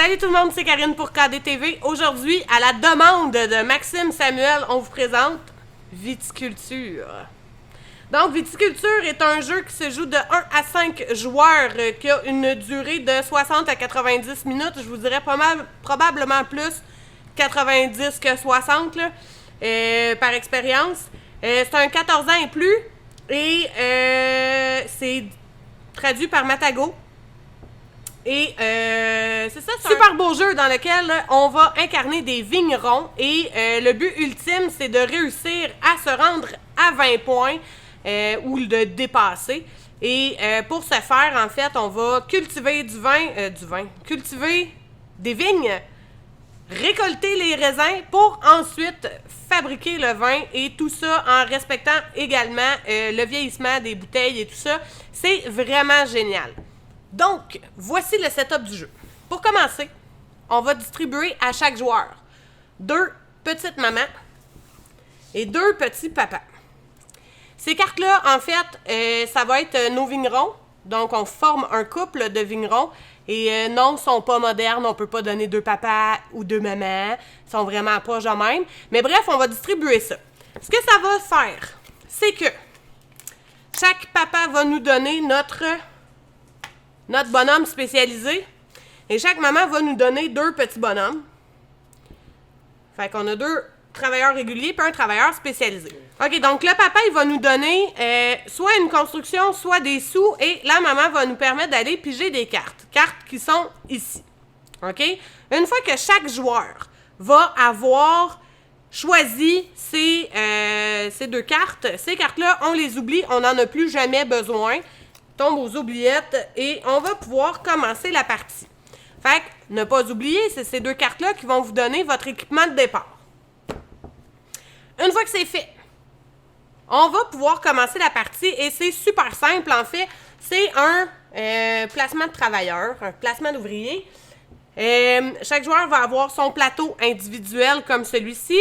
Salut tout le monde, c'est Karine pour KDTV. Aujourd'hui, à la demande de Maxime Samuel, on vous présente Viticulture. Donc, Viticulture est un jeu qui se joue de 1 à 5 joueurs, qui a une durée de 60 à 90 minutes. Je vous dirais probablement plus 90 que 60 là, par expérience. C'est un 14 ans et plus et c'est traduit par Matago. Et c'est ça, c'est super beau jeu dans lequel on va incarner des vignerons et le but ultime, c'est de réussir à se rendre à 20 points ou de dépasser. Et pour ce faire, en fait, on va cultiver cultiver des vignes, récolter les raisins pour ensuite fabriquer le vin et tout ça en respectant également le vieillissement des bouteilles et tout ça. C'est vraiment génial. Donc, voici le setup du jeu. Pour commencer, on va distribuer à chaque joueur 2 petites mamans et 2 petits papas. Ces cartes-là, en fait, ça va être nos vignerons. Donc, on forme un couple de vignerons. Et non, ils ne sont pas modernes. On ne peut pas donner 2 papas ou 2 mamans. Ils sont vraiment proches de même. Mais bref, on va distribuer ça. Ce que ça va faire, c'est que chaque papa va nous donner notre bonhomme spécialisé. Et chaque maman va nous donner 2 petits bonhommes. Fait qu'on a 2 travailleurs réguliers puis un travailleur spécialisé. OK, donc le papa, il va nous donner soit une construction, soit des sous. Et la maman va nous permettre d'aller piger des cartes. Cartes qui sont ici. OK? Une fois que chaque joueur va avoir choisi ces 2 cartes, ces cartes-là, on les oublie, on n'en a plus jamais besoin. Tombe aux oubliettes et on va pouvoir commencer la partie. Fait que, ne pas oublier, c'est ces 2 cartes-là qui vont vous donner votre équipement de départ. Une fois que c'est fait, on va pouvoir commencer la partie et c'est super simple en fait. C'est un placement de travailleurs, un placement d'ouvriers. Chaque joueur va avoir son plateau individuel comme celui-ci.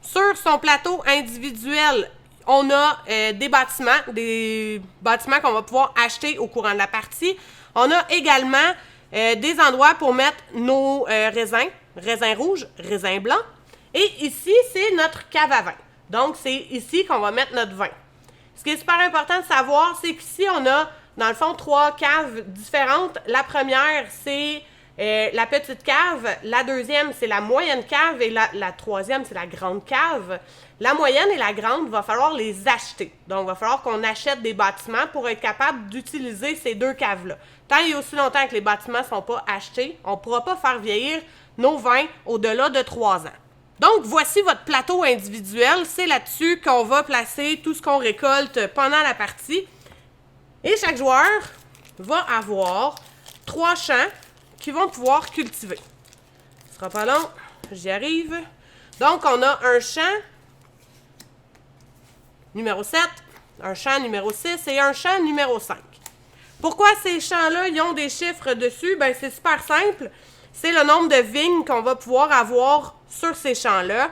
Sur son plateau individuel, on a des bâtiments qu'on va pouvoir acheter au courant de la partie. On a également des endroits pour mettre nos raisins rouges, raisins blancs. Et ici, c'est notre cave à vin. Donc, c'est ici qu'on va mettre notre vin. Ce qui est super important de savoir, c'est qu'ici, on a, dans le fond, 3 caves différentes. La première, c'est la petite cave. La deuxième, c'est la moyenne cave. Et la troisième, c'est la grande cave. La moyenne et la grande, il va falloir les acheter. Donc, il va falloir qu'on achète des bâtiments pour être capable d'utiliser ces 2 caves-là. Tant et aussi longtemps que les bâtiments ne sont pas achetés, on ne pourra pas faire vieillir nos vins au-delà de 3 ans. Donc, voici votre plateau individuel. C'est là-dessus qu'on va placer tout ce qu'on récolte pendant la partie. Et chaque joueur va avoir 3 champs qu'ils vont pouvoir cultiver. Ce sera pas long, j'y arrive. Donc, on a un champ numéro 7, un champ numéro 6 et un champ numéro 5. Pourquoi ces champs-là, ils ont des chiffres dessus? Ben, c'est super simple. C'est le nombre de vignes qu'on va pouvoir avoir sur ces champs-là.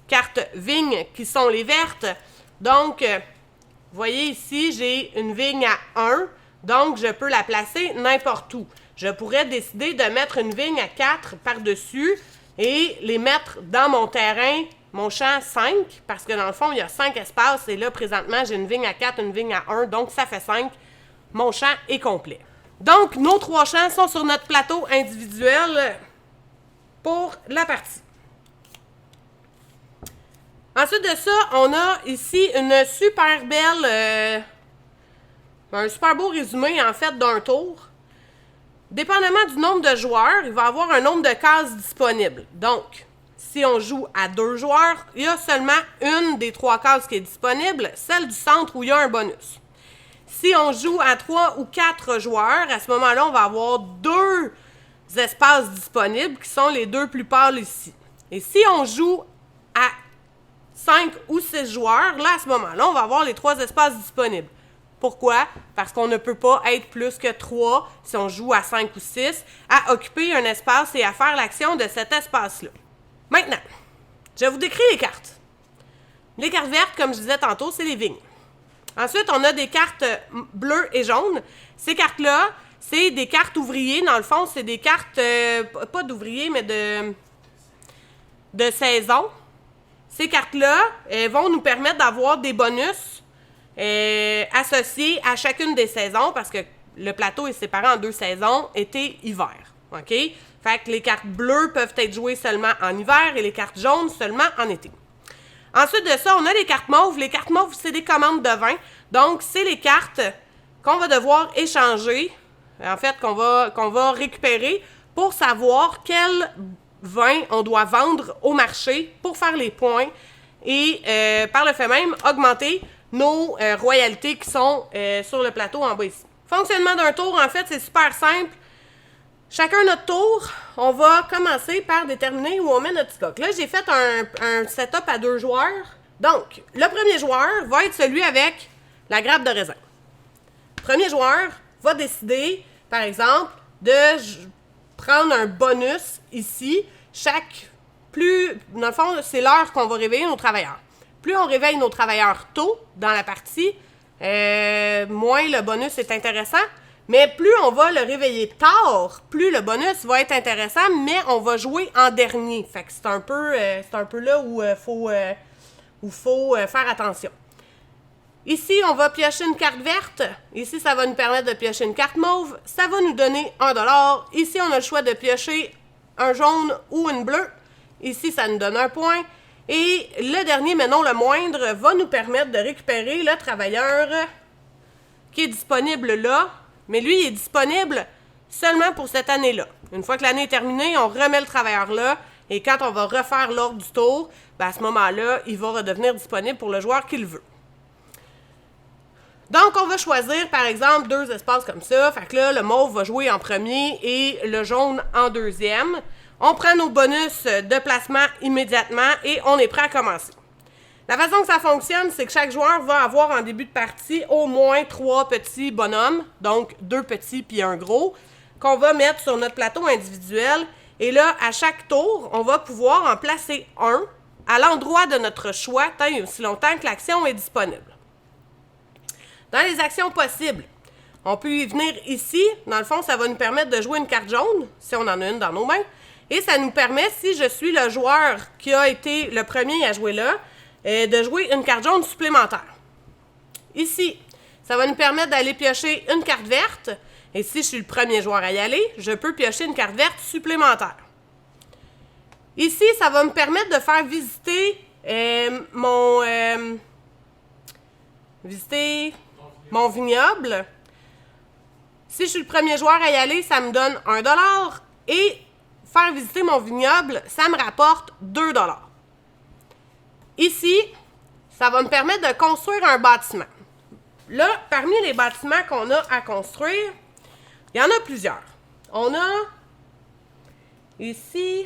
Cartes vignes qui sont les vertes. Donc, vous voyez ici, j'ai une vigne à 1. Donc, je peux la placer n'importe où. Je pourrais décider de mettre une vigne à 4 par-dessus et les mettre dans mon terrain, mon champ 5, parce que dans le fond, il y a 5 espaces. Et là, présentement, j'ai une vigne à 4, une vigne à 1. Donc, ça fait 5. Mon champ est complet. Donc, nos 3 champs sont sur notre plateau individuel pour la partie. Ensuite de ça, on a ici une super belle, un super beau résumé en fait d'un tour. Dépendamment du nombre de joueurs, il va y avoir un nombre de cases disponibles. Donc, si on joue à 2 joueurs, il y a seulement une des 3 cases qui est disponible, celle du centre où il y a un bonus. Si on joue à 3 ou 4 joueurs, à ce moment-là, on va avoir 2 espaces disponibles qui sont les 2 plus pâles ici. Et si on joue à 5 ou 6 joueurs, là, à ce moment-là, on va avoir les 3 espaces disponibles. Pourquoi? Parce qu'on ne peut pas être plus que 3, si on joue à 5 ou 6, à occuper un espace et à faire l'action de cet espace-là. Maintenant, je vous décris les cartes. Les cartes vertes, comme je disais tantôt, c'est les vignes. Ensuite, on a des cartes bleues et jaunes. Ces cartes-là, c'est des cartes ouvriers. Dans le fond, c'est des cartes, pas d'ouvriers, mais de saison. Ces cartes-là vont nous permettre d'avoir des bonus associés à chacune des saisons, parce que le plateau est séparé en 2 saisons, été-hiver. OK? Fait que les cartes bleues peuvent être jouées seulement en hiver et les cartes jaunes seulement en été. Ensuite de ça, on a les cartes mauves. Les cartes mauves, c'est des commandes de vin. Donc, c'est les cartes qu'on va devoir échanger, en fait, qu'on va récupérer pour savoir quel vin on doit vendre au marché pour faire les points et, par le fait même, augmenter nos royalties qui sont sur le plateau en bas ici. Fonctionnement d'un tour, en fait, c'est super simple. Chacun notre tour, on va commencer par déterminer où on met notre stock. Là, j'ai fait un setup à 2 joueurs. Donc, le premier joueur va être celui avec la grappe de raisin. Le premier joueur va décider, par exemple, de prendre un bonus ici. Dans le fond, c'est l'heure qu'on va réveiller nos travailleurs. Plus on réveille nos travailleurs tôt dans la partie, moins le bonus est intéressant. Mais plus on va le réveiller tard, plus le bonus va être intéressant, mais on va jouer en dernier. Fait que c'est un peu là où faut faire attention. Ici, on va piocher une carte verte. Ici, ça va nous permettre de piocher une carte mauve. Ça va nous donner 1$. Ici, on a le choix de piocher un jaune ou une bleue. Ici, ça nous donne 1 point. Et le dernier, mais non le moindre, va nous permettre de récupérer le travailleur qui est disponible là. Mais lui, il est disponible seulement pour cette année-là. Une fois que l'année est terminée, on remet le travailleur là. Et quand on va refaire l'ordre du tour, ben à ce moment-là, il va redevenir disponible pour le joueur qui le veut. Donc, on va choisir, par exemple, 2 espaces comme ça. Fait que là, le mauve va jouer en premier et le jaune en deuxième. On prend nos bonus de placement immédiatement et on est prêt à commencer. La façon que ça fonctionne, c'est que chaque joueur va avoir en début de partie au moins 3 petits bonhommes, donc 2 petits puis un gros, qu'on va mettre sur notre plateau individuel. Et là, à chaque tour, on va pouvoir en placer un à l'endroit de notre choix tant et aussi longtemps que l'action est disponible. Dans les actions possibles, on peut y venir ici. Dans le fond, ça va nous permettre de jouer une carte jaune, si on en a une dans nos mains. Et ça nous permet, si je suis le joueur qui a été le premier à jouer là, de jouer une carte jaune supplémentaire. Ici, ça va nous permettre d'aller piocher une carte verte. Et si je suis le premier joueur à y aller, je peux piocher une carte verte supplémentaire. Ici, ça va me permettre de faire visiter mon vignoble. Si je suis le premier joueur à y aller, ça me donne 1$. Et faire visiter mon vignoble, ça me rapporte 2$. Ici, ça va me permettre de construire un bâtiment. Là, parmi les bâtiments qu'on a à construire, il y en a plusieurs. On a ici,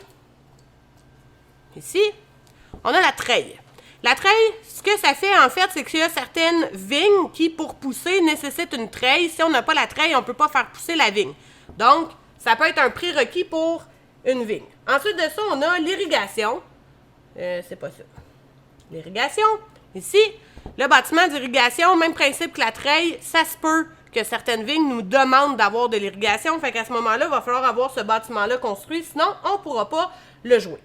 on a la treille. La treille, ce que ça fait en fait, c'est qu'il y a certaines vignes qui, pour pousser, nécessitent une treille. Si on n'a pas la treille, on ne peut pas faire pousser la vigne. Donc, ça peut être un prérequis pour une vigne. Ensuite de ça, on a l'irrigation. C'est pas ça. L'irrigation. Ici, le bâtiment d'irrigation, même principe que la treille, ça se peut que certaines vignes nous demandent d'avoir de l'irrigation. Fait qu'à ce moment-là, il va falloir avoir ce bâtiment-là construit, sinon on ne pourra pas le jouer.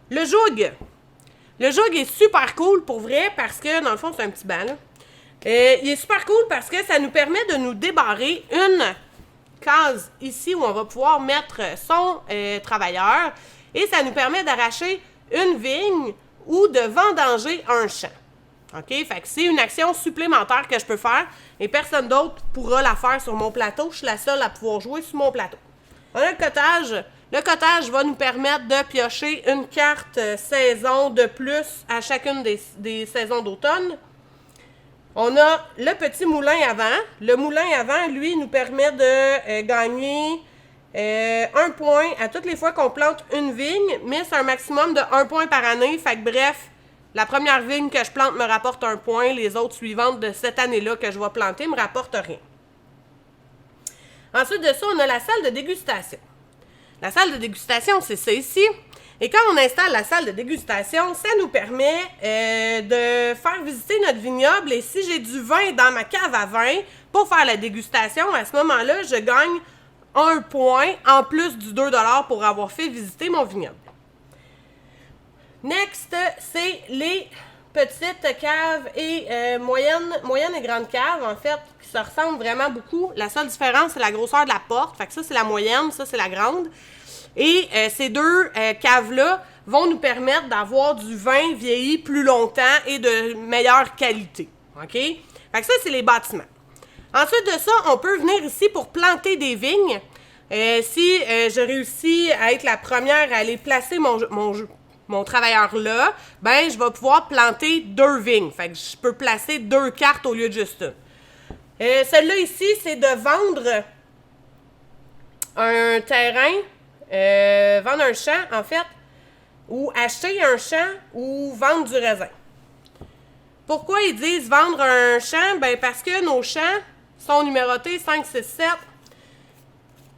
Le joug. Le joug est super cool pour vrai parce que, dans le fond, c'est un petit banc, là. Il est super cool parce que ça nous permet de nous débarrer une case ici où on va pouvoir mettre son travailleur et ça nous permet d'arracher une vigne ou de vendanger un champ. OK? Fait que c'est une action supplémentaire que je peux faire et personne d'autre pourra la faire sur mon plateau. Je suis la seule à pouvoir jouer sur mon plateau. On a le cottage. Le cottage va nous permettre de piocher une carte saison de plus à chacune des saisons d'automne. On a le petit moulin à vent. Le moulin à vent, lui, nous permet de gagner 1 point à toutes les fois qu'on plante une vigne, mais c'est un maximum de 1 point par année. Fait que bref, la première vigne que je plante me rapporte 1 point. Les autres suivantes de cette année-là que je vais planter me rapportent rien. Ensuite de ça, on a la salle de dégustation. La salle de dégustation, c'est ça ici. Et quand on installe la salle de dégustation, ça nous permet de faire visiter notre vignoble. Et si j'ai du vin dans ma cave à vin pour faire la dégustation, à ce moment-là, je gagne 1 point en plus du 2 $ pour avoir fait visiter mon vignoble. Next, c'est les petites caves et moyennes et grandes caves, en fait, qui se ressemblent vraiment beaucoup. La seule différence, c'est la grosseur de la porte. Fait que ça, c'est la moyenne, ça, c'est la grande. Et ces deux caves-là vont nous permettre d'avoir du vin vieilli plus longtemps et de meilleure qualité. OK? Fait que ça, c'est les bâtiments. Ensuite de ça, on peut venir ici pour planter des vignes. Si je réussis à être la première à aller placer mon travailleur là, ben je vais pouvoir planter 2 vignes. Fait que je peux placer 2 cartes au lieu de juste une. Celle-là ici, c'est de vendre un terrain, vendre un champ, en fait, ou acheter un champ ou vendre du raisin. Pourquoi ils disent vendre un champ? Ben parce que nos champs sont numérotés 5, 6, 7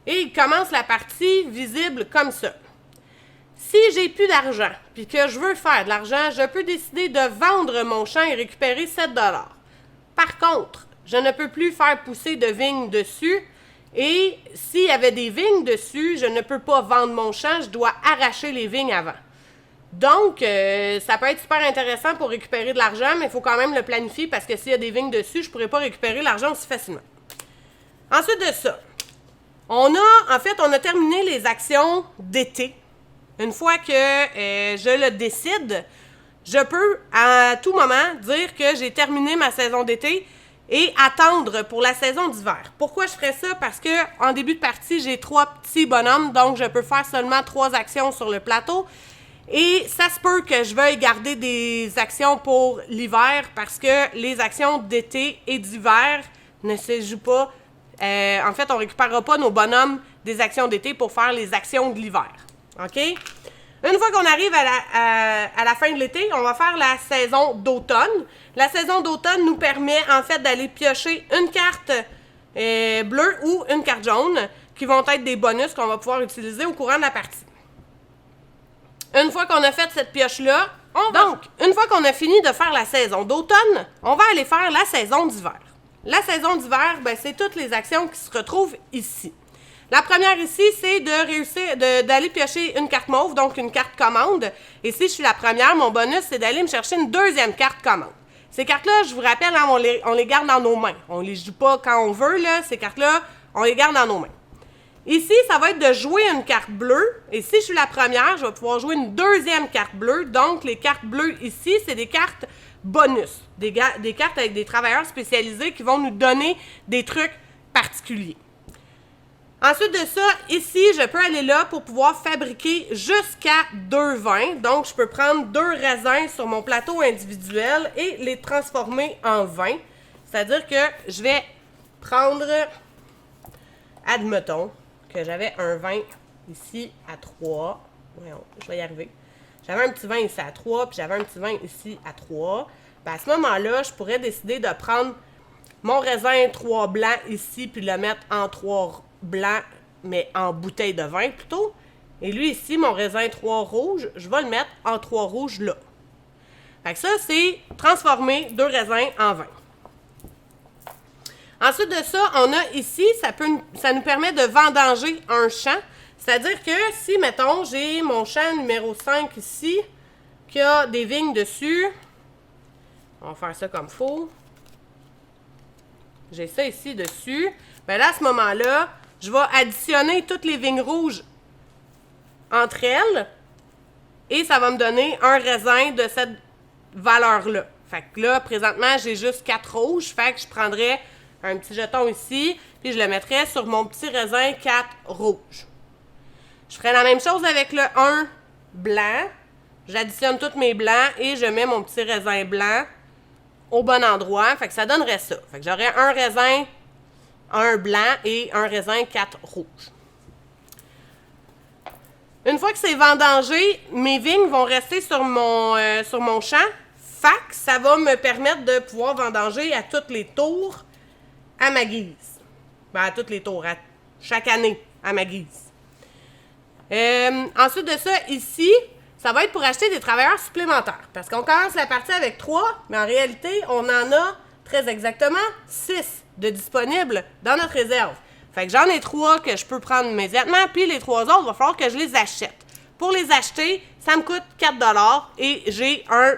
et ils commencent la partie visible comme ça. Si j'ai plus d'argent puis que je veux faire de l'argent, je peux décider de vendre mon champ et récupérer 7 $. Par contre, je ne peux plus faire pousser de vignes dessus et s'il y avait des vignes dessus, je ne peux pas vendre mon champ, je dois arracher les vignes avant. Donc, ça peut être super intéressant pour récupérer de l'argent, mais il faut quand même le planifier parce que s'il y a des vignes dessus, je ne pourrais pas récupérer l'argent aussi facilement. Ensuite de ça, on a terminé les actions d'été. Une fois que je le décide, je peux à tout moment dire que j'ai terminé ma saison d'été et attendre pour la saison d'hiver. Pourquoi je ferais ça? Parce que en début de partie, j'ai 3 petits bonhommes, donc je peux faire seulement 3 actions sur le plateau. Et ça se peut que je veuille garder des actions pour l'hiver parce que les actions d'été et d'hiver ne se jouent pas. En fait, on ne récupérera pas nos bonhommes des actions d'été pour faire les actions de l'hiver. OK? Une fois qu'on arrive à la fin de l'été, on va faire la saison d'automne. La saison d'automne nous permet en fait d'aller piocher une carte bleue ou une carte jaune qui vont être des bonus qu'on va pouvoir utiliser au courant de la partie. Une fois qu'on a fait cette pioche-là, une fois qu'on a fini de faire la saison d'automne, on va aller faire la saison d'hiver. La saison d'hiver, ben, c'est toutes les actions qui se retrouvent ici. La première ici, c'est de réussir d'aller piocher une carte mauve, donc une carte commande. Et si je suis la première, mon bonus, c'est d'aller me chercher une deuxième carte commande. Ces cartes-là, je vous rappelle, hein, on les garde dans nos mains. On les joue pas quand on veut, là. Ces cartes-là, on les garde dans nos mains. Ici, ça va être de jouer une carte bleue. Et si je suis la première, je vais pouvoir jouer une deuxième carte bleue. Donc, les cartes bleues ici, c'est des cartes bonus. Des cartes avec des travailleurs spécialisés qui vont nous donner des trucs particuliers. Ensuite de ça, ici, je peux aller là pour pouvoir fabriquer jusqu'à 2 vins. Donc, je peux prendre 2 raisins sur mon plateau individuel et les transformer en vin. C'est-à-dire que je vais prendre, admettons, que j'avais un vin ici à 3. Voyons, je vais y arriver. J'avais un petit vin ici à 3, puis j'avais un petit vin ici à 3. Ben à ce moment-là, je pourrais décider de prendre mon raisin 3 blanc ici, puis le mettre en 3 blancs, mais en bouteille de vin plutôt. Et lui ici, mon raisin 3 rouge, je vais le mettre en 3 rouges là. Fait que ça, c'est transformer 2 raisins en vin. Ensuite de ça, on a ici, ça nous permet de vendanger un champ. C'est-à-dire que si, mettons, j'ai mon champ numéro 5 ici, qui a des vignes dessus, on va faire ça comme il faut. J'ai ça ici dessus. Bien là, à ce moment-là, je vais additionner toutes les vignes rouges entre elles et ça va me donner un raisin de cette valeur-là. Fait que là, présentement, j'ai juste 4 rouges. Fait que je prendrais un petit jeton ici, puis je le mettrais sur mon petit raisin 4 rouges. Je ferai la même chose avec le 1 blanc. J'additionne tous mes blancs et je mets mon petit raisin blanc au bon endroit. Fait que ça donnerait ça. Fait que j'aurais un raisin, un blanc et un raisin 4 rouges. Une fois que c'est vendangé, mes vignes vont rester sur mon champ. Fait que ça va me permettre de pouvoir vendanger à tous les tours à ma guise. Ben, à tous les tours, à chaque année à ma guise. Ensuite de ça, ici, ça va être pour acheter des travailleurs supplémentaires. Parce qu'on commence la partie avec 3, mais en réalité, on en a très exactement 6 de disponibles dans notre réserve. Fait que j'en ai 3 que je peux prendre immédiatement, puis les 3 autres, il va falloir que je les achète. Pour les acheter, ça me coûte 4$ et j'ai un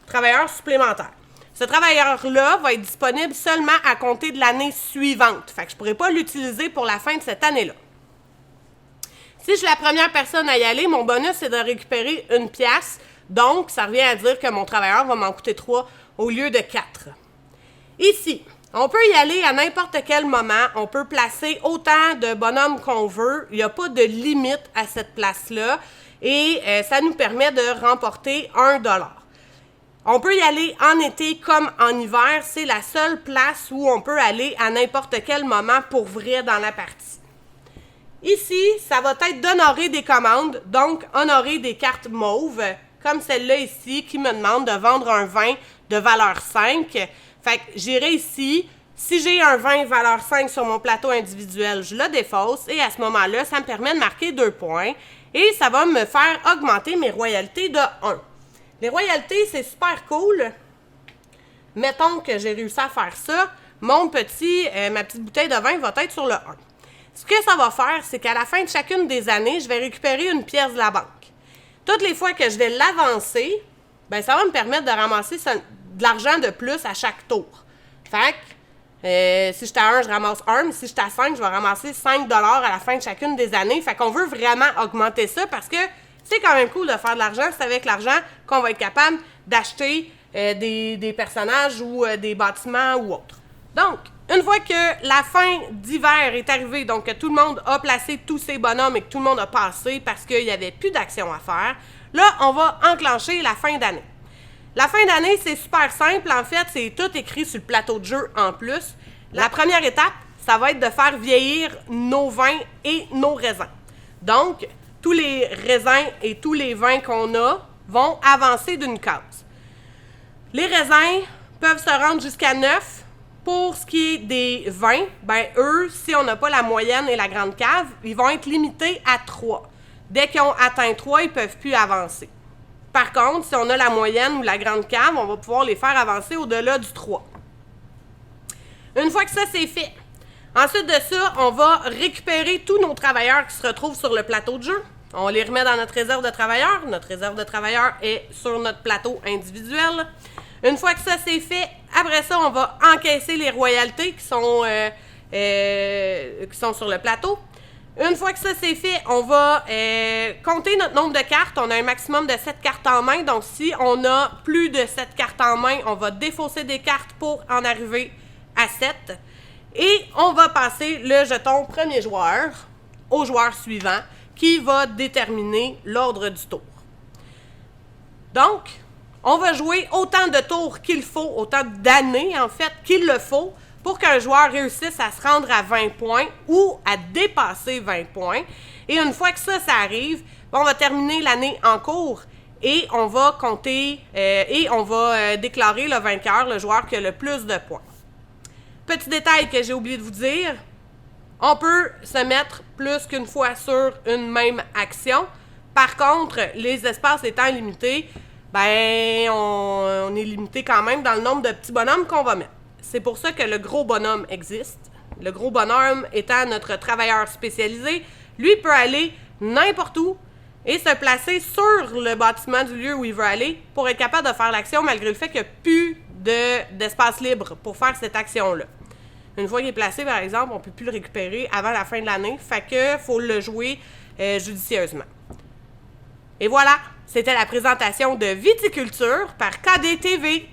travailleur supplémentaire. Ce travailleur-là va être disponible seulement à compter de l'année suivante. Fait que je ne pourrai pas l'utiliser pour la fin de cette année-là. Si je suis la première personne à y aller, mon bonus, c'est de récupérer 1 pièce. Donc, ça revient à dire que mon travailleur va m'en coûter 3 au lieu de 4. Ici, on peut y aller à n'importe quel moment. On peut placer autant de bonhommes qu'on veut. Il n'y a pas de limite à cette place-là. Et ça nous permet de remporter 1$. On peut y aller en été comme en hiver. C'est la seule place où on peut aller à n'importe quel moment pour vrai dans la partie. Ici, ça va être d'honorer des commandes, donc honorer des cartes mauves, comme celle-là ici, qui me demande de vendre un vin de valeur 5. Fait que j'irai ici, si j'ai un vin valeur 5 sur mon plateau individuel, je le défausse, et à ce moment-là, ça me permet de marquer 2 points, et ça va me faire augmenter mes royalties de 1. Les royalties, c'est super cool. Mettons que j'ai réussi à faire ça, ma petite bouteille de vin va être sur le 1. Ce que ça va faire, c'est qu'à la fin de chacune des années, je vais récupérer une pièce de la banque. Toutes les fois que je vais l'avancer, ben ça va me permettre de ramasser de l'argent de plus à chaque tour. Fait que, si j'étais à 1, je ramasse 1, mais si j'étais à 5, je vais ramasser 5$ à la fin de chacune des années. Fait qu'on veut vraiment augmenter ça parce que c'est quand même cool de faire de l'argent. C'est avec l'argent qu'on va être capable d'acheter des personnages ou des bâtiments ou autres. Donc, une fois que la fin d'hiver est arrivée, donc que tout le monde a placé tous ses bonhommes et que tout le monde a passé parce qu'il n'y avait plus d'action à faire, là, on va enclencher la fin d'année. La fin d'année, c'est super simple. En fait, c'est tout écrit sur le plateau de jeu en plus. La première étape, ça va être de faire vieillir nos vins et nos raisins. Donc, tous les raisins et tous les vins qu'on a vont avancer d'une case. Les raisins peuvent se rendre jusqu'à 9. Pour ce qui est des vins, ben eux, si on n'a pas la moyenne et la grande cave, ils vont être limités à 3. Dès qu'ils ont atteint 3, ils ne peuvent plus avancer. Par contre, si on a la moyenne ou la grande cave, on va pouvoir les faire avancer au-delà du 3. Une fois que ça, c'est fait, ensuite de ça, on va récupérer tous nos travailleurs qui se retrouvent sur le plateau de jeu. On les remet dans notre réserve de travailleurs. Notre réserve de travailleurs est sur notre plateau individuel. Une fois que ça, c'est fait, après ça, on va encaisser les royalties qui sont sur le plateau. Une fois que ça, c'est fait, on va compter notre nombre de cartes. On a un maximum de 7 cartes en main. Donc, si on a plus de 7 cartes en main, on va défausser des cartes pour en arriver à 7. Et on va passer le jeton premier joueur au joueur suivant qui va déterminer l'ordre du tour. Donc, on va jouer autant de tours qu'il faut, autant d'années en fait qu'il le faut pour qu'un joueur réussisse à se rendre à 20 points ou à dépasser 20 points. Et une fois que ça arrive, on va terminer l'année en cours et on va compter déclarer le vainqueur, le joueur qui a le plus de points. Petit détail que j'ai oublié de vous dire, on peut se mettre plus qu'une fois sur une même action. Par contre, les espaces étant limités, ben, on est limité quand même dans le nombre de petits bonhommes qu'on va mettre. C'est pour ça que le gros bonhomme existe. Le gros bonhomme étant notre travailleur spécialisé, lui peut aller n'importe où et se placer sur le bâtiment du lieu où il veut aller pour être capable de faire l'action malgré le fait qu'il n'y a plus d'espace libre pour faire cette action-là. Une fois qu'il est placé, par exemple, on ne peut plus le récupérer avant la fin de l'année, fait que faut le jouer judicieusement. Et voilà! C'était la présentation de Viticulture par KDTV.